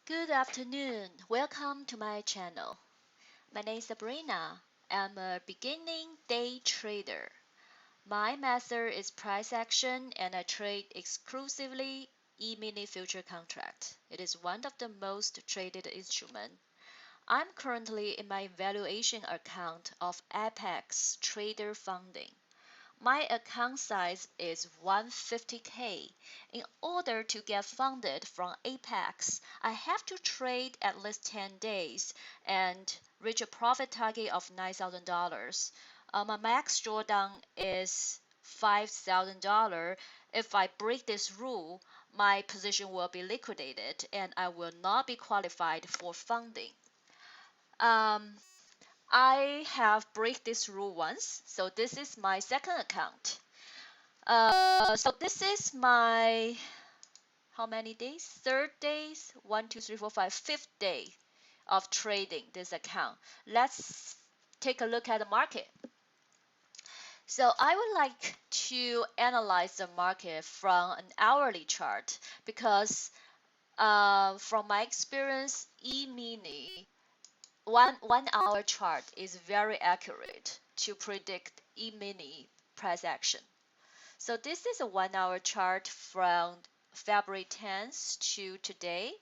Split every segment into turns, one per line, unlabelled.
Good afternoon. Welcome to my channel. My name is Sabrina. I'm a beginning day trader. My method is price action and I trade exclusively E-mini future contract. It is one of the most traded instrument. I'm currently in my valuation account of Apex Trader Funding. My account size is 150K. In order to get funded from Apex, I have to trade at least 10 days and reach a profit target of $9,000. My max drawdown is $5,000. If I break this rule, my position will be liquidated and I will not be qualified for funding. Um, I have break this rule once, so this is my second account. So this is my how many days? Third days? 1, 2, 3, 4, 5, fifth day of trading this account. Let's take a look at the market. So I would like to analyze the market from an hourly chart because from my experience, E-mini one hour chart is very accurate to predict E-mini price action. So this is a 1 hour chart from February 10th to today,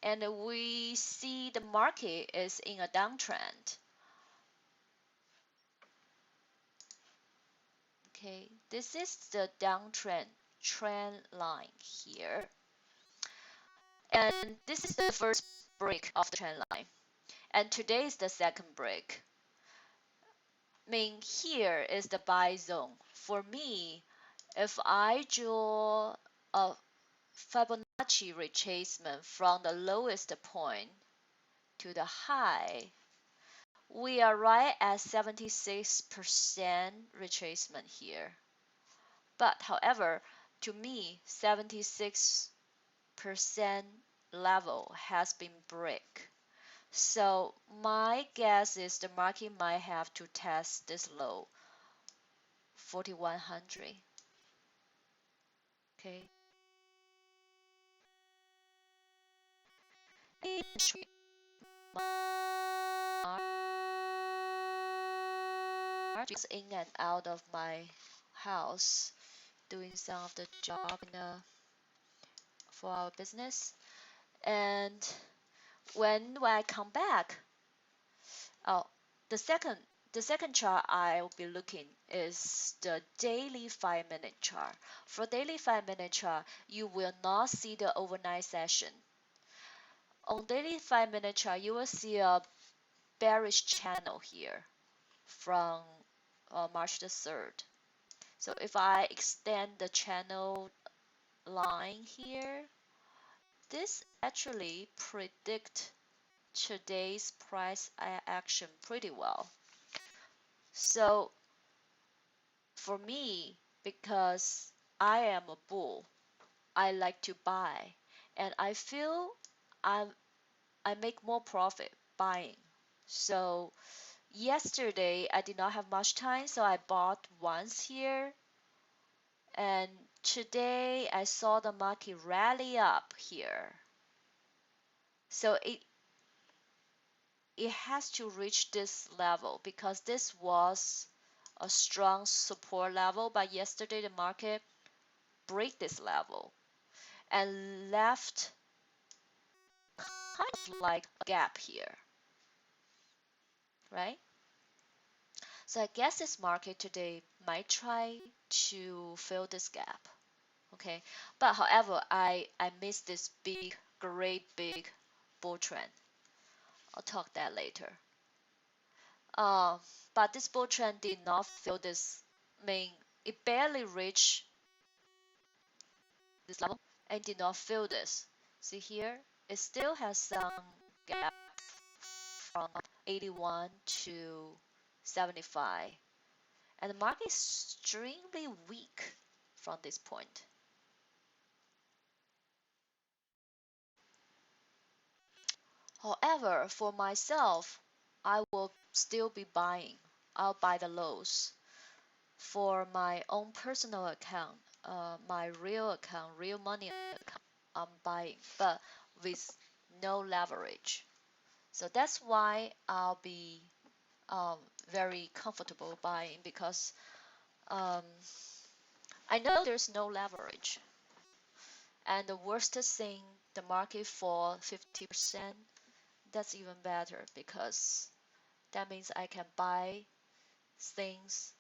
and we see the market is in a downtrend. Okay, this is the downtrend trend line here, and this is the first break of the trend line, and today is the second break. I mean, here is the buy zone. For me, if I draw a Fibonacci retracement from the lowest point to the high, we are right at 76% retracement here. But however, to me, 76% level has been break. So my guess is the market might have to test this low, 4100. Okay. Just in and out of my house doing some of the job for our business. And when I come back, oh, the second the second chart I will be looking is the daily 5-minute chart. For daily 5-minute chart, you will not see the overnight session. On daily 5-minute chart, you will see a bearish channel here from March the 3rd. So if I extend the channel line here, this actually predict today's price action pretty well. So for me, because I am a bull, I like to buy, and I feel I'm, I make more profit buying. So yesterday I did not have much time, so I bought once here, and today I saw the market rally up here. So it has to reach this level because this was a strong support level, but yesterday the market break this level and left kind of like a gap here, right? So I guess this market today might try to fill this gap. Okay, but however, I missed this great big bull trend. I'll talk that later. Uh, but this bull trend did not fill this. I mean, it barely reached this level and did not fill this. See here, it still has some gap from 81 to 75, and the market is extremely weak from this point. However, for myself, I will still be buying. I'll buy the lows for my own personal account, my real account, real money account. I'm buying, but with no leverage. So that's why I'll be very comfortable buying because um, I know there's no leverage. And the worst thing, the market fall 50%, that's even better because that means I can buy things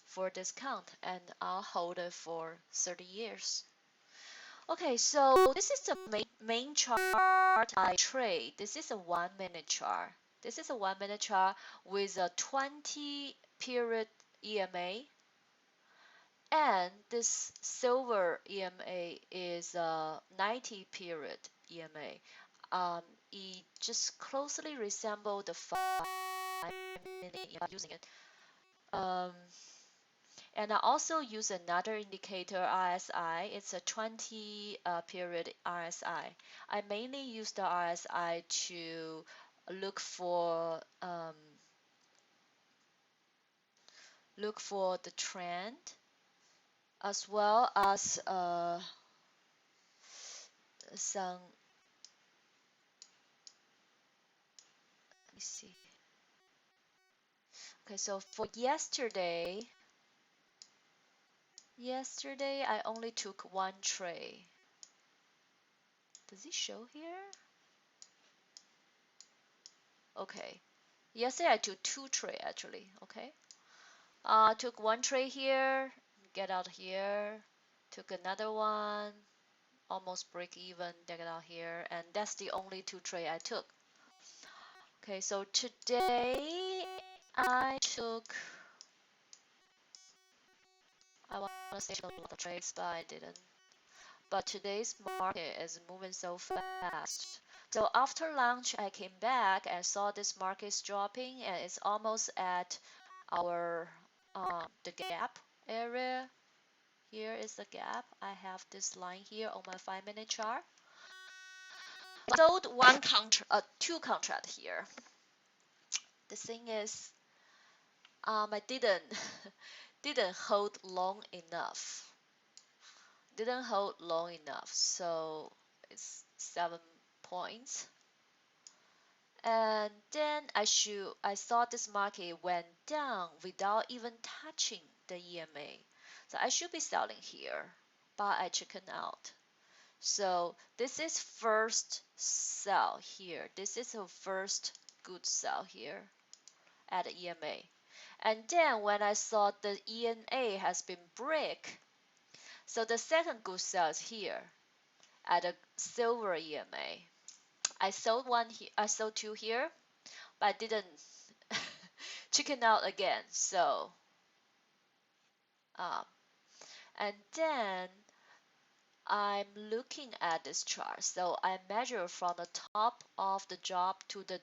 for discount and I'll hold it for 30 years. Okay, so this is the main chart I trade. This is a 1 minute chart. This is a 1 minute chart with a 20 period EMA, and this silver EMA is a 90 period EMA. It just closely resembles the 5 minute EMA using it. And I also use another indicator, RSI. It's a 20 period RSI. I mainly use the RSI to look for the trend, as well as some. Let me see. Okay, so for yesterday I only took one trade. Does it show here? Okay. Yesterday I took two trade actually. Okay. Took one trade here, get out here. Took another one, almost break even, get out here, and that's the only two trade I took. Okay, so today I want to say a lot of trades, but I didn't. But today's market is moving so fast. So after lunch, I came back and saw this market is dropping, and it's almost at our the gap area. Here is the gap. I have this line here on my 5 minute chart. I sold two contract here. The thing is, I didn't hold long enough. Didn't hold long enough, so it's 7 points. And then I saw this market went down without even touching the EMA. So I should be selling here, but I chickened out. So this is first sell here. This is a first good sell here at the EMA. And then when I saw the ENA has been break, so the second good sell is here at a silver EMA. I sold one here, I sold two here, but I didn't chicken out again. So um, and then I'm looking at this chart. So I measure from the top of the job to the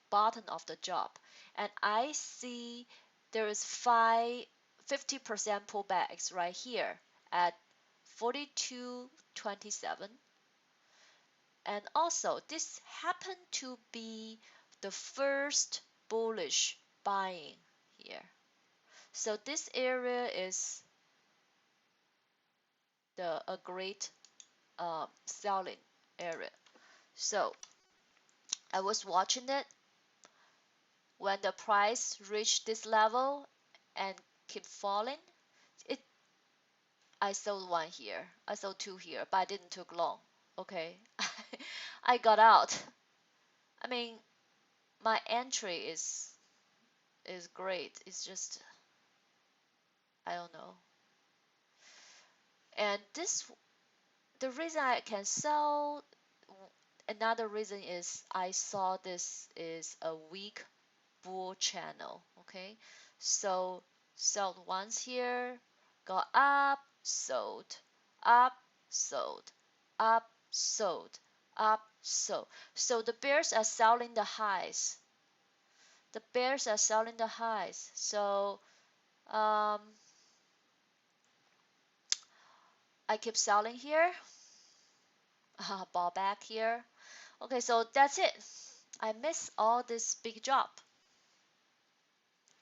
bottom of the job, and I see there is 50% pullbacks right here at 42.27. And also this happened to be the first bullish buying here. So this area is a great selling area. So I was watching it when the price reached this level and keep falling. It I sold one here, I sold two here, but I didn't took long. Okay, I got out. I mean, my entry is great. It's just I don't know. And the reason I can sell. Another reason is I saw this is a weak bull channel. Okay, so sold once here, got up, sold, up, sold, up, sold, up, sold. So the bears are selling the highs. The bears are selling the highs. So um, I keep selling here, ball back here. Okay, so that's it. I miss all this big drop,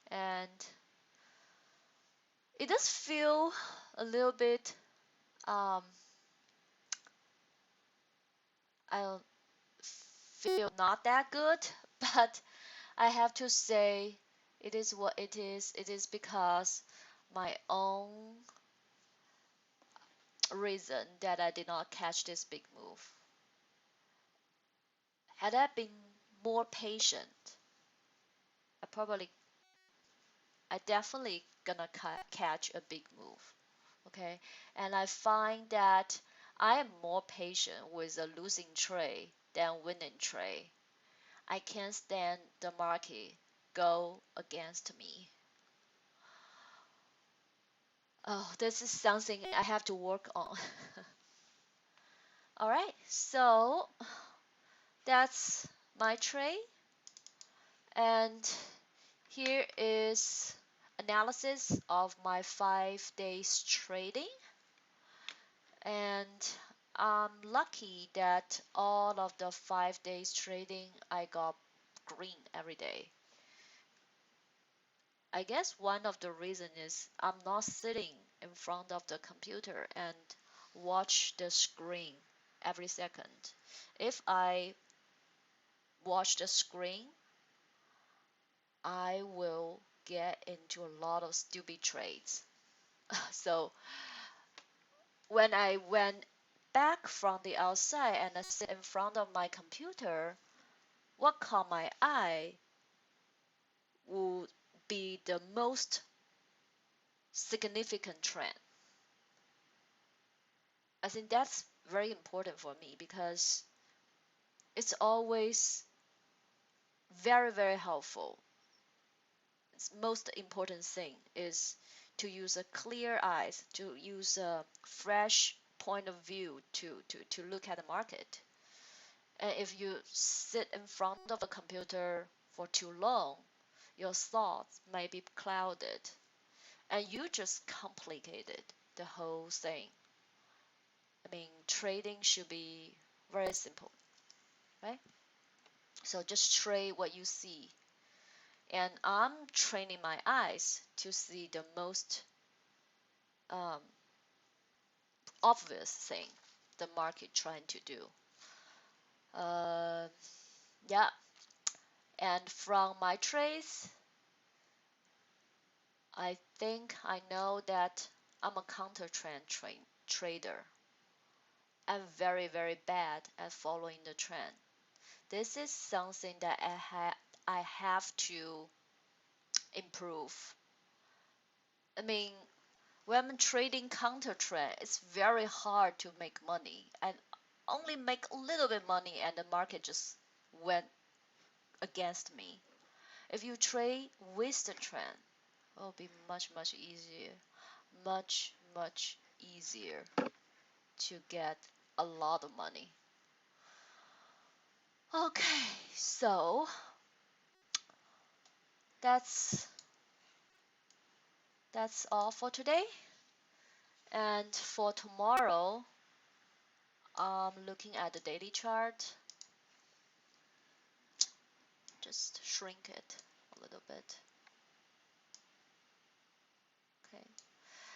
and it does feel a little bit I don't feel not that good, but I have to say it is what it is. It is because my own reason that I did not catch this big move. Had I been more patient, I I definitely gonna catch a big move. Okay, and I find that I am more patient with a losing trade than winning trade. I can't stand the market go against me. Oh, this is something I have to work on. All right, so that's my trade, and here is analysis of my 5 days trading. And I'm lucky that all of the 5 days trading I got green every day. I guess one of the reason is I'm not sitting in front of the computer and watch the screen every second. If I watch the screen, I will get into a lot of stupid trades. So when I went back from the outside and I sit in front of my computer, what caught my eye would be the most significant trend. I think that's very important for me because it's always very, very helpful. It's most important thing is to use a clear eyes, to use a fresh point of view to look at the market. And if you sit in front of a computer for too long, your thoughts may be clouded and you just complicated the whole thing. I mean, trading should be very simple, right? So just trade what you see. And I'm training my eyes to see the most um, obvious thing the market trying to do. Uh, yeah, and from my trades, I think I know that I'm a counter trend trader. I'm very, very bad at following the trend. This is something that I have to improve. I mean, when I'm trading counter trend, it's very hard to make money and only make a little bit money and the market just went against me. If you trade with the trend, it will be much, much easier. Much, much easier to get a lot of money. Okay, so that's that's all for today. And for tomorrow, I'm looking at the daily chart. Just shrink it a little bit. Okay.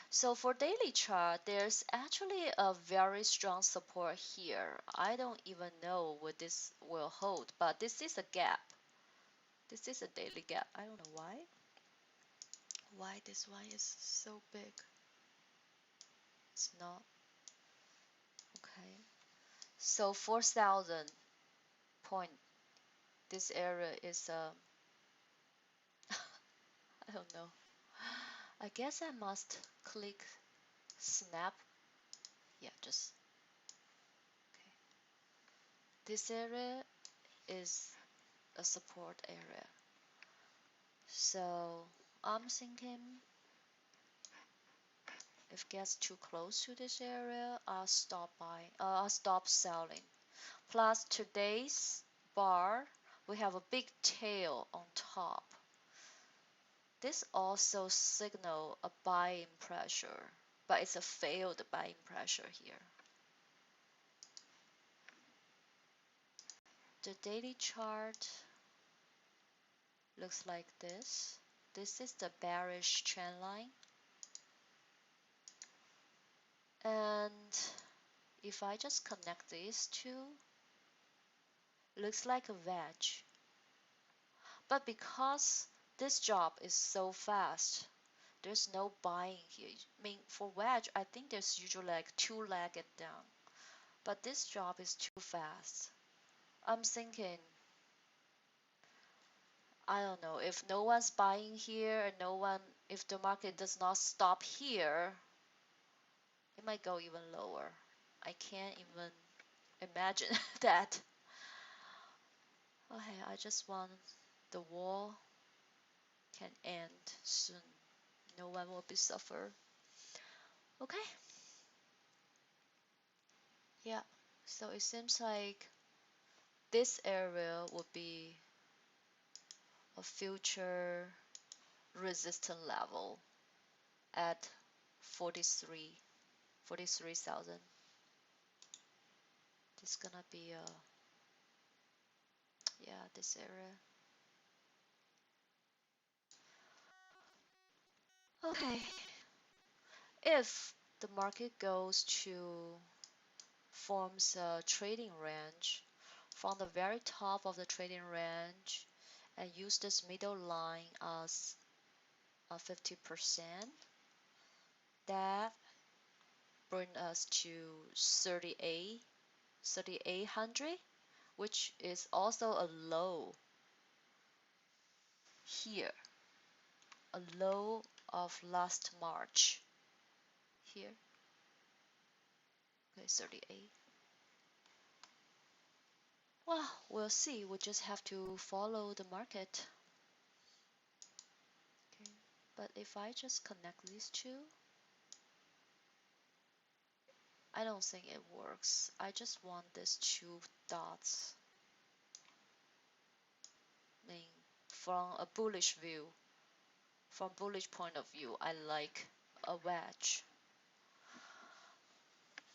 So for daily chart, there's actually a very strong support here. I don't even know what this will hold, but this is a gap. This is a daily gap. I don't know why. Why this one is so big? It's not. Okay. So 4,000 point. This area is I don't know. I guess I must click snap. Yeah, just okay. This area is a support area. So I'm thinking if it gets too close to this area, I'll stop buying. I'll stop selling. Plus today's bar, we have a big tail on top. This also signal a buying pressure, but it's a failed buying pressure here. The daily chart looks like this. This is the bearish trend line. And if I just connect these two, Looks like a wedge. But because this job is so fast, there's no buying here. I mean, for wedge, I think there's usually like two-legged down. But this job is too fast. I'm thinking, I don't know, if no one's buying here and if the market does not stop here, it might go even lower. I can't even imagine that. Okay, I just want the war can end soon. No one will be suffer. Okay, yeah. So it seems like this area would be a future resistance level at 43,000. This gonna be yeah, this area. Okay, if the market goes to forms a trading range from the very top of the trading range and use this middle line as a 50%, that bring us to 3,800, which is also a low here, a low of last March here. Okay, 38. Well, we'll see. We just have to follow the market. Okay, but if I just connect these two, I don't think it works. I just want these two dots. I mean, from a bullish view, from bullish point of view, I like a wedge.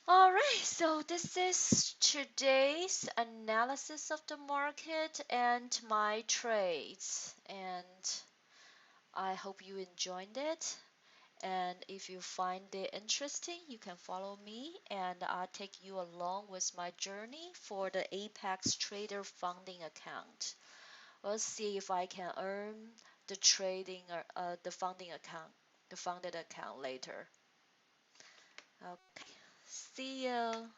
Alright, so this is today's analysis of the market and my trades. And I hope you enjoyed it. And if you find it interesting, you can follow me and I'll take you along with my journey for the Apex Trader funding account. We'll see if I can earn the trading or the funding account, the funded account later. Okay, see you.